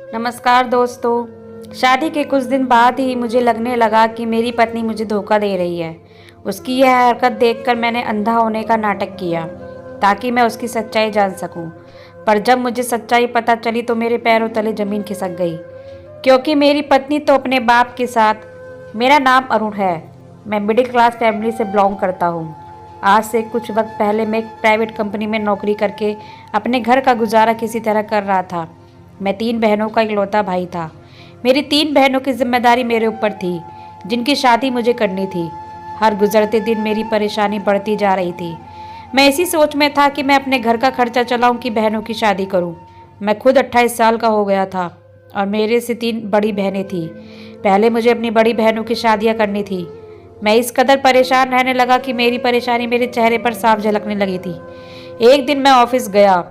नमस्कार दोस्तों। शादी के कुछ दिन बाद ही मुझे लगने लगा कि मेरी पत्नी मुझे धोखा दे रही है। उसकी यह हरकत देखकर मैंने अंधा होने का नाटक किया ताकि मैं उसकी सच्चाई जान सकूं। पर जब मुझे सच्चाई पता चली तो मेरे पैरों तले जमीन खिसक गई, क्योंकि मेरी पत्नी तो अपने बाप के साथ। मेरा नाम अरुण है। मैं मिडिल क्लास फैमिली से बिलोंग करता हूँ। आज से कुछ वक्त पहले मैं एक प्राइवेट कंपनी में नौकरी करके अपने घर का गुजारा किसी तरह कर रहा था। मैं 3 बहनों का इकलौता भाई था। मेरी 3 बहनों की जिम्मेदारी मेरे ऊपर थी, जिनकी शादी मुझे करनी थी। हर गुजरते दिन मेरी परेशानी बढ़ती जा रही थी। मैं इसी सोच में था कि मैं अपने घर का खर्चा चलाऊं कि बहनों की शादी करूं। मैं खुद 28 साल का हो गया था और मेरे से 3 बड़ी बहनें थीं। पहले मुझे अपनी बड़ी बहनों की शादियां करनी थी। मैं इस कदर परेशान रहने लगा कि मेरी परेशानी मेरे चेहरे पर साफ झलकने लगी थी। एक दिन मैं ऑफिस गया।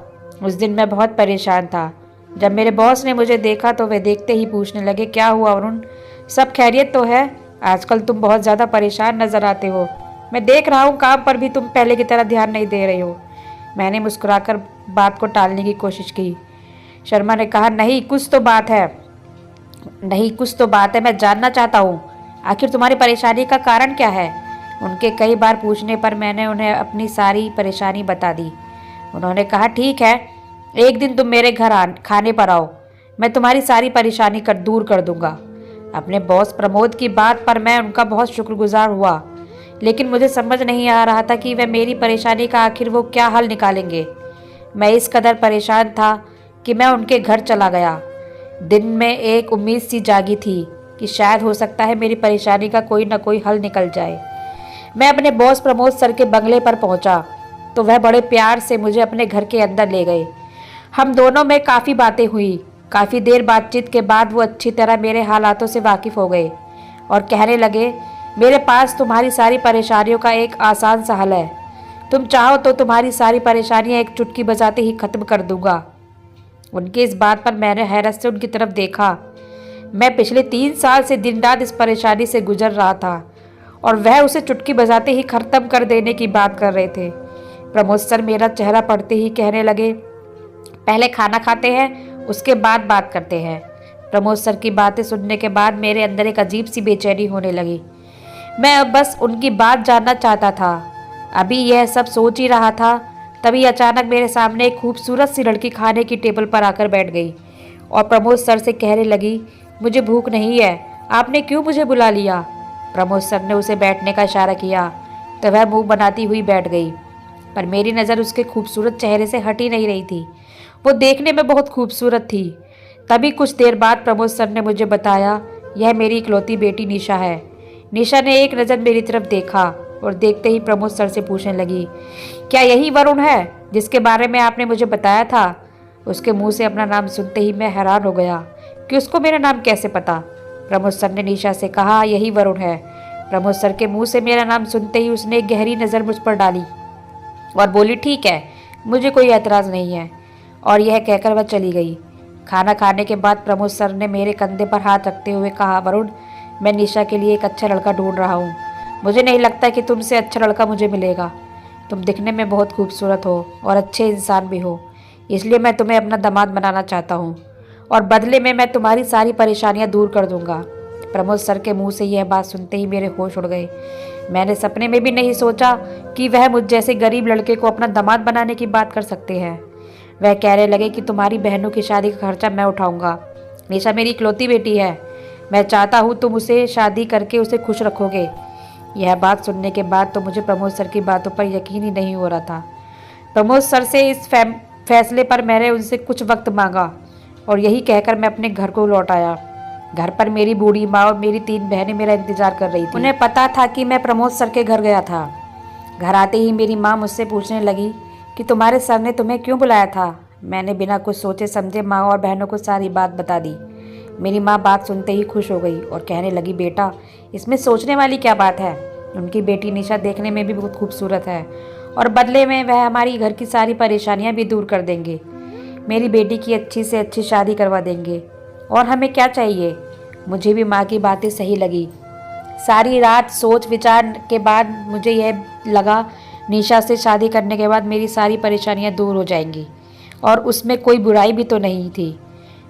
उस दिन मैं बहुत परेशान था। जब मेरे बॉस ने मुझे देखा तो वे देखते ही पूछने लगे, क्या हुआ अरुण, सब खैरियत तो है? आजकल तुम बहुत ज़्यादा परेशान नजर आते हो। मैं देख रहा हूँ काम पर भी तुम पहले की तरह ध्यान नहीं दे रहे हो। मैंने मुस्कुराकर बात को टालने की कोशिश की। शर्मा ने कहा, नहीं कुछ तो बात है। नहीं कुछ तो बात है, मैं जानना चाहता हूँ आखिर तुम्हारी परेशानी का कारण क्या है। उनके कई बार पूछने पर मैंने उन्हें अपनी सारी परेशानी बता दी। उन्होंने कहा, ठीक है, एक दिन तुम मेरे घर खाने पर आओ, मैं तुम्हारी सारी परेशानी दूर कर दूंगा। अपने बॉस प्रमोद की बात पर मैं उनका बहुत शुक्रगुजार हुआ, लेकिन मुझे समझ नहीं आ रहा था कि वह मेरी परेशानी का आखिर वो क्या हल निकालेंगे। मैं इस कदर परेशान था कि मैं उनके घर चला गया। दिन में एक उम्मीद सी जागी थी कि शायद हो सकता है मेरी परेशानी का कोई ना कोई हल निकल जाए। मैं अपने बॉस प्रमोद सर के बंगले पर पहुंचा तो वह बड़े प्यार से मुझे अपने घर के अंदर ले गए। हम दोनों में काफ़ी बातें हुई। काफ़ी देर बातचीत के बाद वो अच्छी तरह मेरे हालातों से वाकिफ़ हो गए और कहने लगे, मेरे पास तुम्हारी सारी परेशानियों का एक आसान सा हल है। तुम चाहो तो तुम्हारी सारी परेशानियां एक चुटकी बजाते ही ख़त्म कर दूंगा। उनकी इस बात पर मैंने हैरत से उनकी तरफ देखा। मैं पिछले 3 साल से दिन रात इस परेशानी से गुजर रहा था और वह उसे चुटकी बजाते ही ख़त्म कर देने की बात कर रहे थे। प्रमोद सर मेरा चेहरा पढ़ते ही कहने लगे, पहले खाना खाते हैं, उसके बाद बात करते हैं। प्रमोद सर की बातें सुनने के बाद मेरे अंदर एक अजीब सी बेचैनी होने लगी। मैं अब बस उनकी बात जानना चाहता था। अभी यह सब सोच ही रहा था, तभी अचानक मेरे सामने एक खूबसूरत सी लड़की खाने की टेबल पर आकर बैठ गई और प्रमोद सर से कहने लगी, मुझे भूख नहीं है, आपने क्यों मुझे बुला लिया? प्रमोद सर ने उसे बैठने का इशारा किया तो वह मुंह बनाती हुई बैठ गई, पर मेरी नज़र उसके खूबसूरत चेहरे से हट ही नहीं रही थी। वो देखने में बहुत खूबसूरत थी। तभी कुछ देर बाद प्रमोद सर ने मुझे बताया, यह मेरी इकलौती बेटी निशा है। निशा ने एक नज़र मेरी तरफ देखा और देखते ही प्रमोद सर से पूछने लगी, क्या यही वरुण है जिसके बारे में आपने मुझे बताया था? उसके मुंह से अपना नाम सुनते ही मैं हैरान हो गया कि उसको मेरा नाम कैसे पता। प्रमोद सर ने निशा से कहा, यही वरुण है। प्रमोद सर के मुंह से मेरा नाम सुनते ही उसने एक गहरी नज़र मुझ पर डाली और बोली, ठीक है, मुझे कोई एतराज़ नहीं है। और यह कहकर वह चली गई। खाना खाने के बाद प्रमोद सर ने मेरे कंधे पर हाथ रखते हुए कहा, वरुण, मैं निशा के लिए एक अच्छा लड़का ढूंढ रहा हूँ। मुझे नहीं लगता कि तुमसे अच्छा लड़का मुझे मिलेगा। तुम दिखने में बहुत खूबसूरत हो और अच्छे इंसान भी हो, इसलिए मैं तुम्हें अपना दामाद बनाना चाहता हूँ और बदले में मैं तुम्हारी सारी परेशानियाँ दूर कर दूँगा। प्रमोद सर के मुँह से यह बात सुनते ही मेरे होश उड़ गए। मैंने सपने में भी नहीं सोचा कि वह मुझ जैसे गरीब लड़के को अपना दामाद बनाने की बात कर सकते हैं। वह कहने लगे कि तुम्हारी बहनों की शादी का खर्चा मैं उठाऊंगा। निशा मेरी इकलौती बेटी है। मैं चाहता हूँ तुम उसे शादी करके उसे खुश रखोगे। यह बात सुनने के बाद तो मुझे प्रमोद सर की बातों पर यकीन ही नहीं हो रहा था। प्रमोद सर से इस फैसले पर मैंने उनसे कुछ वक्त मांगा और यही कहकर मैं अपने घर को लौट आया। घर पर मेरी बूढ़ी माँ और मेरी 3 बहनें मेरा इंतजार कर रही थी। उन्हें पता था कि मैं प्रमोद सर के घर गया था। घर आते ही मेरी माँ मुझसे पूछने लगी कि तुम्हारे सर ने तुम्हें क्यों बुलाया था। मैंने बिना कुछ सोचे समझे माँ और बहनों को सारी बात बता दी। मेरी माँ बात सुनते ही खुश हो गई और कहने लगी, बेटा, इसमें सोचने वाली क्या बात है? उनकी बेटी निशा देखने में भी बहुत खूबसूरत है और बदले में वह हमारी घर की सारी परेशानियाँ भी दूर कर देंगे। मेरी बेटी की अच्छी से अच्छी शादी करवा देंगे और हमें क्या चाहिए। मुझे भी माँ की बातें सही लगी। सारी रात सोच विचार के बाद मुझे यह लगा, निशा से शादी करने के बाद मेरी सारी परेशानियां दूर हो जाएंगी और उसमें कोई बुराई भी तो नहीं थी।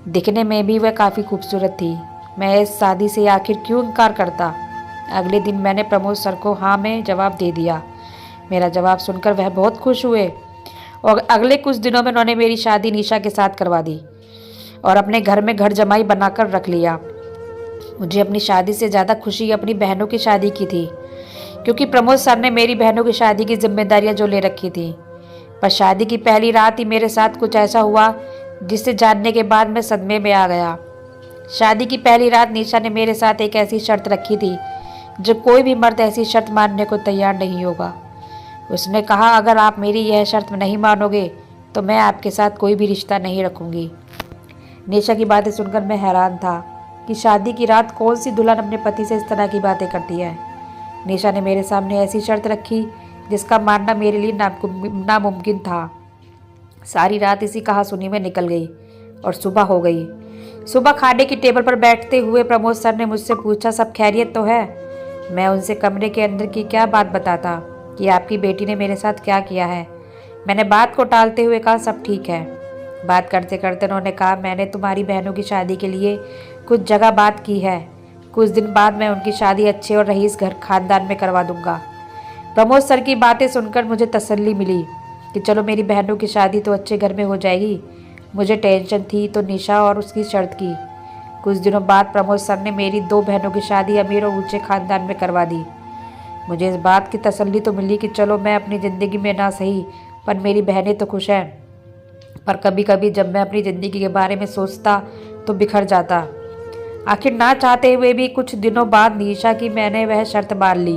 दिखने में भी वह काफ़ी खूबसूरत थी। मैं इस शादी से आखिर क्यों इनकार करता। अगले दिन मैंने प्रमोद सर को हाँ में जवाब दे दिया। मेरा जवाब सुनकर वह बहुत खुश हुए और अगले कुछ दिनों में उन्होंने मेरी शादी निशा के साथ करवा दी और अपने घर में घर जमाई बनाकर रख लिया। मुझे अपनी शादी से ज़्यादा खुशी अपनी बहनों की शादी की थी, क्योंकि प्रमोद सर ने मेरी बहनों की शादी की जिम्मेदारियां जो ले रखी थी। पर शादी की पहली रात ही मेरे साथ कुछ ऐसा हुआ जिसे जानने के बाद मैं सदमे में आ गया। शादी की पहली रात निशा ने मेरे साथ एक ऐसी शर्त रखी थी जो कोई भी मर्द ऐसी शर्त मानने को तैयार नहीं होगा। उसने कहा, अगर आप मेरी यह शर्त नहीं मानोगे तो मैं आपके साथ कोई भी रिश्ता नहीं रखूंगी। निशा की बातें सुनकर मैं हैरान था कि शादी की रात कौन सी दुल्हन अपने पति से इस तरह की बातें करती है। निशा ने मेरे सामने ऐसी शर्त रखी जिसका मानना मेरे लिए नामुमकिन था। सारी रात इसी कहासुनी में निकल गई और सुबह हो गई। सुबह खाने की टेबल पर बैठते हुए प्रमोद सर ने मुझसे पूछा, सब खैरियत तो है। मैं उनसे कमरे के अंदर की क्या बात बताता कि आपकी बेटी ने मेरे साथ क्या किया है। मैंने बात को टालते हुए कहा, सब ठीक है। बात करते करते उन्होंने कहा, मैंने तुम्हारी बहनों की शादी के लिए कुछ जगह बात की है। कुछ दिन बाद मैं उनकी शादी अच्छे और रईस घर खानदान में करवा दूंगा। प्रमोद सर की बातें सुनकर मुझे तसल्ली मिली कि चलो मेरी बहनों की शादी तो अच्छे घर में हो जाएगी। मुझे टेंशन थी तो निशा और उसकी शर्त की। कुछ दिनों बाद प्रमोद सर ने मेरी 2 बहनों की शादी अमीर और ऊंचे खानदान में करवा दी। मुझे इस बात की तसल्ली तो मिली कि चलो मैं अपनी ज़िंदगी में ना सही पर मेरी बहनें तो खुश हैं। पर कभी कभी जब मैं अपनी ज़िंदगी के बारे में सोचता तो बिखर जाता। आखिर ना चाहते हुए भी कुछ दिनों बाद निशा की मैंने वह शर्त मान ली।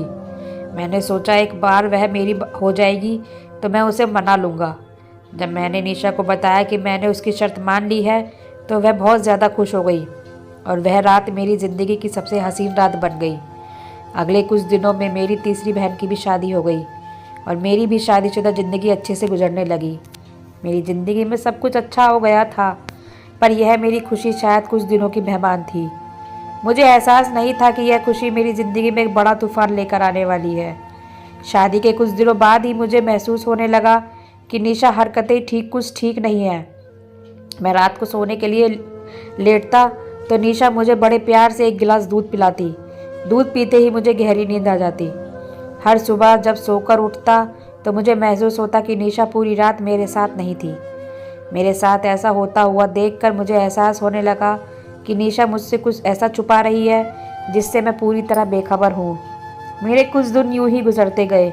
मैंने सोचा एक बार वह मेरी हो जाएगी तो मैं उसे मना लूँगा। जब मैंने निशा को बताया कि मैंने उसकी शर्त मान ली है तो वह बहुत ज़्यादा खुश हो गई और वह रात मेरी ज़िंदगी की सबसे हसीन रात बन गई। अगले कुछ दिनों में मेरी तीसरी बहन की भी शादी हो गई और मेरी भी शादीशुदा ज़िंदगी अच्छे से गुजरने लगी। मेरी ज़िंदगी में सब कुछ अच्छा हो गया था, पर यह मेरी खुशी शायद कुछ दिनों की मेहमान थी। मुझे एहसास नहीं था कि यह खुशी मेरी ज़िंदगी में एक बड़ा तूफान लेकर आने वाली है। शादी के कुछ दिनों बाद ही मुझे महसूस होने लगा कि निशा हरकतें कुछ ठीक नहीं है। मैं रात को सोने के लिए लेटता तो निशा मुझे बड़े प्यार से एक गिलास दूध पिलाती। दूध पीते ही मुझे गहरी नींद आ जाती। हर सुबह जब सोकर उठता तो मुझे महसूस होता कि निशा पूरी रात मेरे साथ नहीं थी। मेरे साथ ऐसा होता हुआ देखकर मुझे एहसास होने लगा कि निशा मुझसे कुछ ऐसा छुपा रही है जिससे मैं पूरी तरह बेखबर हूँ। मेरे कुछ दिन यूं ही गुजरते गए।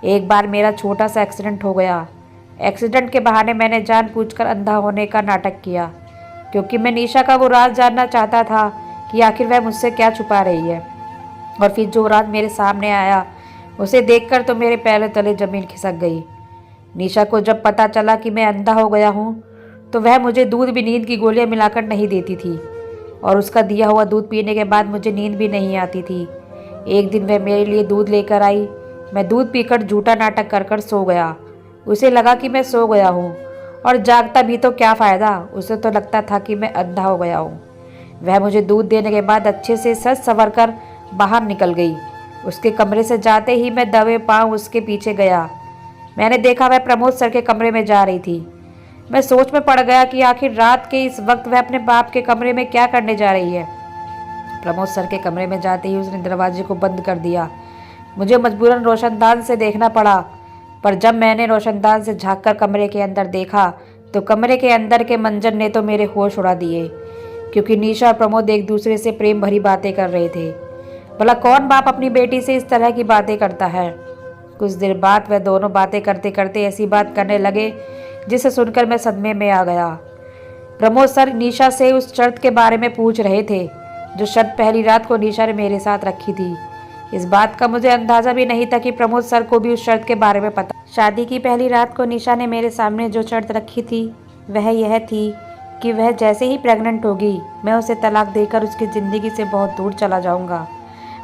एक बार मेरा छोटा सा एक्सीडेंट हो गया। एक्सीडेंट के बहाने मैंने जानबूझकर अंधा होने का नाटक किया, क्योंकि मैं निशा का वो राज जानना चाहता था कि आखिर वह मुझसे क्या छुपा रही है। और फिर जो राज मेरे सामने आया उसे देखकर तो मेरे पैरों तले ज़मीन खिसक गई। निशा को जब पता चला कि मैं अंधा हो गया हूँ तो वह मुझे दूध भी नींद की गोलियाँ मिलाकर नहीं देती थी और उसका दिया हुआ दूध पीने के बाद मुझे नींद भी नहीं आती थी। एक दिन वह मेरे लिए दूध लेकर आई। मैं दूध पीकर झूठा नाटक कर कर सो गया। उसे लगा कि मैं सो गया हूँ और जागता भी तो क्या फ़ायदा, उसे तो लगता था कि मैं अंधा हो गया हूँ। वह मुझे दूध देने के बाद अच्छे से सज संवर कर बाहर निकल गई। उसके कमरे से जाते ही मैं दबे पाँव उसके पीछे गया। मैंने देखा वह प्रमोद सर के कमरे में जा रही थी। मैं सोच में पड़ गया कि आखिर रात के इस वक्त वह अपने बाप के कमरे में क्या करने जा रही है। प्रमोद सर के कमरे में जाते ही उसने दरवाजे को बंद कर दिया। मुझे मजबूरन रोशनदान से देखना पड़ा, पर जब मैंने रोशनदान से झांककर कमरे के अंदर देखा तो कमरे के अंदर के मंजर ने तो मेरे होश उड़ा दिए, क्योंकि निशा और प्रमोद एक दूसरे से प्रेम भरी बातें कर रहे थे। भला कौन बाप अपनी बेटी से इस तरह की बातें करता है। कुछ देर बाद वह दोनों बातें करते करते ऐसी बात करने लगे जिसे सुनकर मैं सदमे में आ गया। प्रमोद सर निशा से उस शर्त के बारे में पूछ रहे थे जो शर्त पहली रात को निशा ने मेरे साथ रखी थी। इस बात का मुझे अंदाज़ा भी नहीं था कि प्रमोद सर को भी उस शर्त के बारे में पता। शादी की पहली रात को निशा ने मेरे सामने जो शर्त रखी थी वह यह थी कि वह जैसे ही प्रेग्नेंट होगी मैं उसे तलाक देकर उसकी ज़िंदगी से बहुत दूर चला जाऊंगा।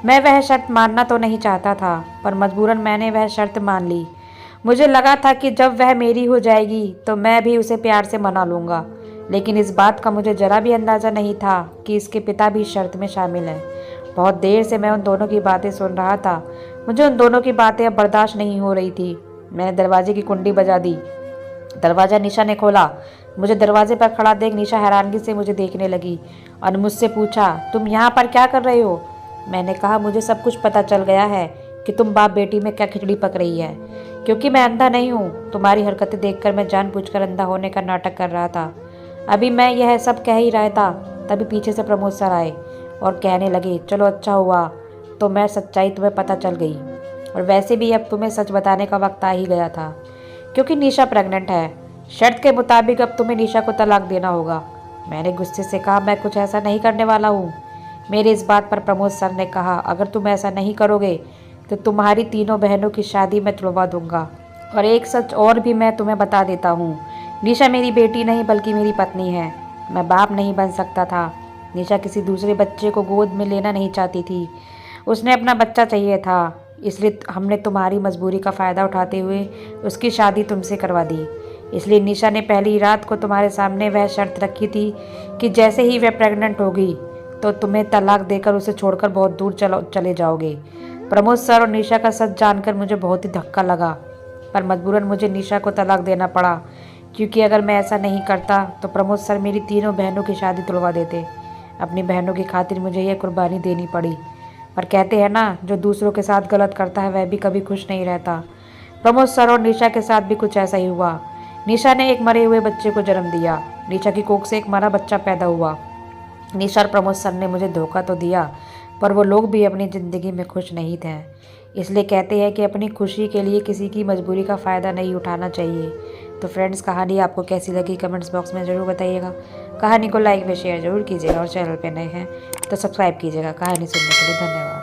मैं वह शर्त मानना तो नहीं चाहता था, पर मजबूरन मैंने वह शर्त मान ली। मुझे लगा था कि जब वह मेरी हो जाएगी तो मैं भी उसे प्यार से मना लूँगा, लेकिन इस बात का मुझे ज़रा भी अंदाज़ा नहीं था कि इसके पिता भी शर्त में शामिल हैं। बहुत देर से मैं उन दोनों की बातें सुन रहा था। मुझे उन दोनों की बातें अब बर्दाश्त नहीं हो रही थी। मैंने दरवाजे की कुंडी बजा दी। दरवाज़ा निशा ने खोला। मुझे दरवाजे पर खड़ा देख निशा हैरानगी से मुझे देखने लगी और मुझसे पूछा, तुम यहाँ पर क्या कर रहे हो? मैंने कहा, मुझे सब कुछ पता चल गया है कि तुम बाप बेटी में क्या खिचड़ी पक रही है। क्योंकि मैं अंधा नहीं हूँ, तुम्हारी हरकतें देखकर मैं जानबूझकर अंधा होने का नाटक कर रहा था। अभी मैं यह सब कह ही रहा था, तभी पीछे से प्रमोद सर आए और कहने लगे, चलो अच्छा हुआ तो मैं सच्चाई तुम्हें पता चल गई, और वैसे भी अब तुम्हें सच बताने का वक्त आ ही गया था, क्योंकि निशा प्रेग्नेंट है। शर्त के मुताबिक अब तुम्हें निशा को तलाक देना होगा। मैंने गुस्से से कहा, मैं कुछ ऐसा नहीं करने वाला हूँ। मेरे इस बात पर प्रमोद सर ने कहा, अगर तुम ऐसा नहीं करोगे तो तुम्हारी तीनों बहनों की शादी मैं तुड़वा दूंगा। और एक सच और भी मैं तुम्हें बता देता हूँ, निशा मेरी बेटी नहीं बल्कि मेरी पत्नी है। मैं बाप नहीं बन सकता था। निशा किसी दूसरे बच्चे को गोद में लेना नहीं चाहती थी, उसने अपना बच्चा चाहिए था। इसलिए हमने तुम्हारी मजबूरी का फ़ायदा उठाते हुए उसकी शादी तुमसे करवा दी। इसलिए निशा ने पहली रात को तुम्हारे सामने वह शर्त रखी थी कि जैसे ही वह प्रेग्नेंट होगी तो तुम्हें तलाक देकर उसे छोड़कर बहुत दूर चले जाओगे। प्रमोद सर और निशा का सच जानकर मुझे बहुत ही धक्का लगा, पर मजबूरन मुझे निशा को तलाक देना पड़ा, क्योंकि अगर मैं ऐसा नहीं करता तो प्रमोद सर मेरी तीनों बहनों की शादी तुड़वा देते। अपनी बहनों की खातिर मुझे यह कुर्बानी देनी पड़ी। पर कहते हैं ना, जो दूसरों के साथ गलत करता है वह भी कभी खुश नहीं रहता। प्रमोद सर और निशा के साथ भी कुछ ऐसा ही हुआ। निशा ने एक मरे हुए बच्चे को जन्म दिया। निशा की कोख से एक मरा बच्चा पैदा हुआ। निशा और प्रमोद सर ने मुझे धोखा तो दिया, पर वो लोग भी अपनी ज़िंदगी में खुश नहीं थे। इसलिए कहते हैं कि अपनी खुशी के लिए किसी की मजबूरी का फ़ायदा नहीं उठाना चाहिए। तो फ्रेंड्स, कहानी आपको कैसी लगी कमेंट्स बॉक्स में ज़रूर बताइएगा। कहानी को लाइक व शेयर ज़रूर कीजिएगा, और चैनल पे नए हैं तो सब्सक्राइब कीजिएगा। कहानी सुनने के लिए धन्यवाद।